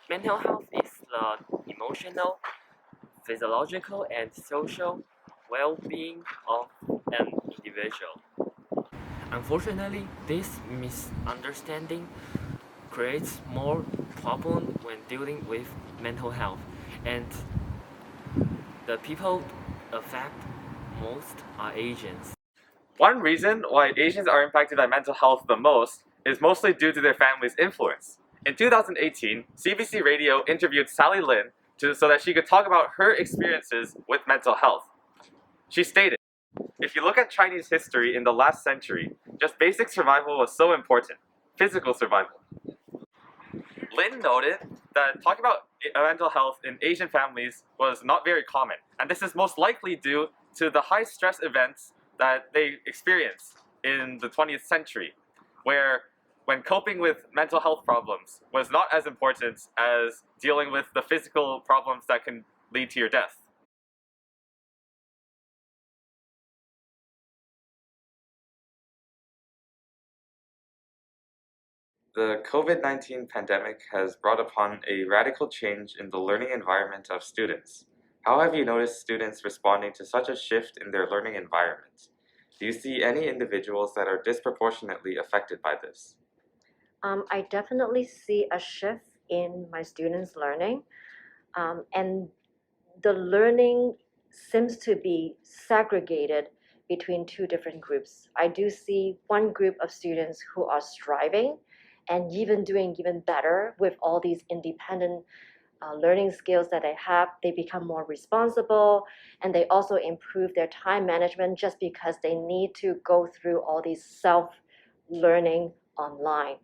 Mental health is the emotional, physiological, and social well-being of an individual. Unfortunately, this misunderstanding creates more problem when dealing with mental health, and the people affected most are Asians. One reason why Asians are impacted by mental health the most is mostly due to their family's influence. In 2018, CBC Radio interviewed Sally Lin so that she could talk about her experiences with mental health. She stated, "If you look at Chinese history in the last century, just basic survival was so important, physical survival." Lin noted that talking about mental health in Asian families was not very common, and this is most likely due to the high stress events that they experienced in the 20th century, where when coping with mental health problems was not as important as dealing with the physical problems that can lead to your death. The COVID-19 pandemic has brought upon a radical change in the learning environment of students. How have you noticed students responding to such a shift in their learning environment? Do you see any individuals that are disproportionately affected by this? I definitely see a shift in my students' learning, and the learning seems to be segregated between two different groups. I do see one group of students who are striving and even doing even better with all these independent learning skills that they have. They become more responsible, and they also improve their time management just because they need to go through all these self learning online.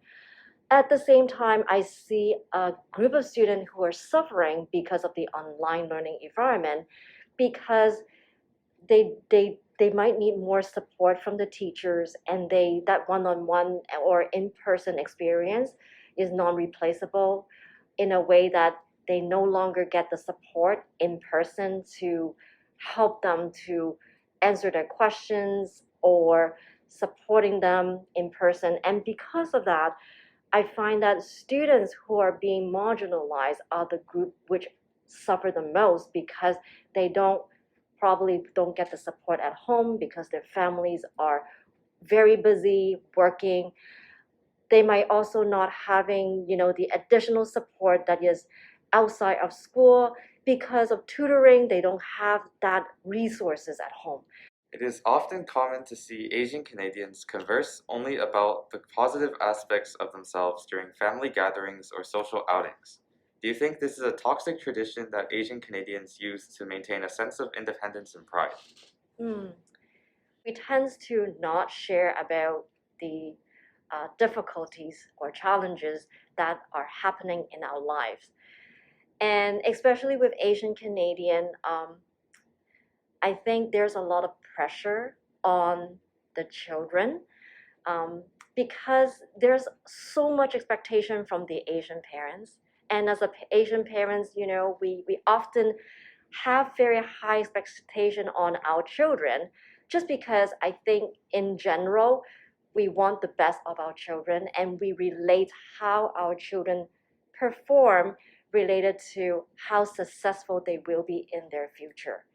At the same time, I see a group of students who are suffering because of the online learning environment because they might need more support from the teachers, and that one-on-one or in-person experience is non-replaceable in a way that they no longer get the support in person to help them to answer their questions or supporting them in person. And because of that, I find that students who are being marginalized are the group which suffer the most because they probably don't get the support at home because their families are very busy working. They might also not having, the additional support that is outside of school because of tutoring. They don't have that resources at home. It is often common to see Asian Canadians converse only about the positive aspects of themselves during family gatherings or social outings. Do you think this is a toxic tradition that Asian Canadians use to maintain a sense of independence and pride? Hmm. We tend to not share about the difficulties or challenges that are happening in our lives. And especially with Asian Canadian, I think there's a lot of pressure on the children, um, because there's so much expectation from the Asian parents. And as Asian parents, we often have very high expectation on our children just because I think in general we want the best of our children, and we relate how our children perform related to how successful they will be in their future.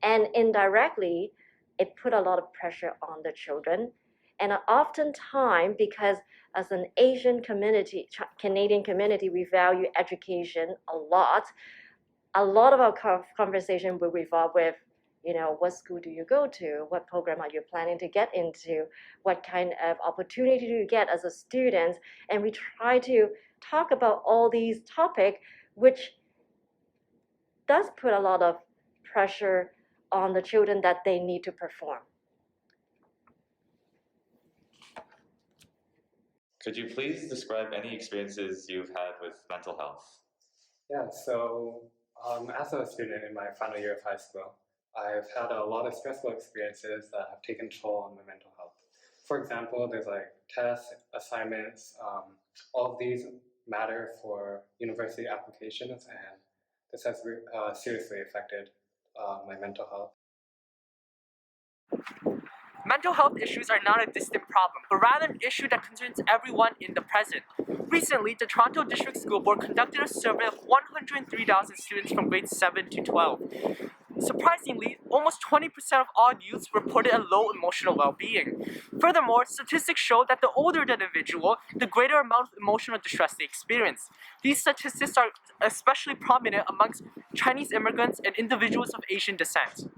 And indirectly, it put a lot of pressure on the children. And oftentimes, because as an Asian community, Canadian community, we value education a lot of our conversation will revolve with, what school do you go to? What program are you planning to get into? What kind of opportunity do you get as a student? And we try to talk about all these topics, which does put a lot of pressure on the children that they need to perform. Could you please describe any experiences you've had with mental health? Yeah, so as a student in my final year of high school, I've had a lot of stressful experiences that have taken toll on my mental health. For example, there's like tests, assignments, all of these matter for university applications, and this has seriously affected my mental health. mental health issues are not a distant problem, but rather an issue that concerns everyone in the present. Recently, the Toronto District School Board conducted a survey of 103,000 students from grades 7 to 12. Surprisingly, almost 20% of all youths reported a low emotional well-being. Furthermore, statistics show that the older the individual, the greater amount of emotional distress they experience. These statistics are especially prominent amongst Chinese immigrants and individuals of Asian descent.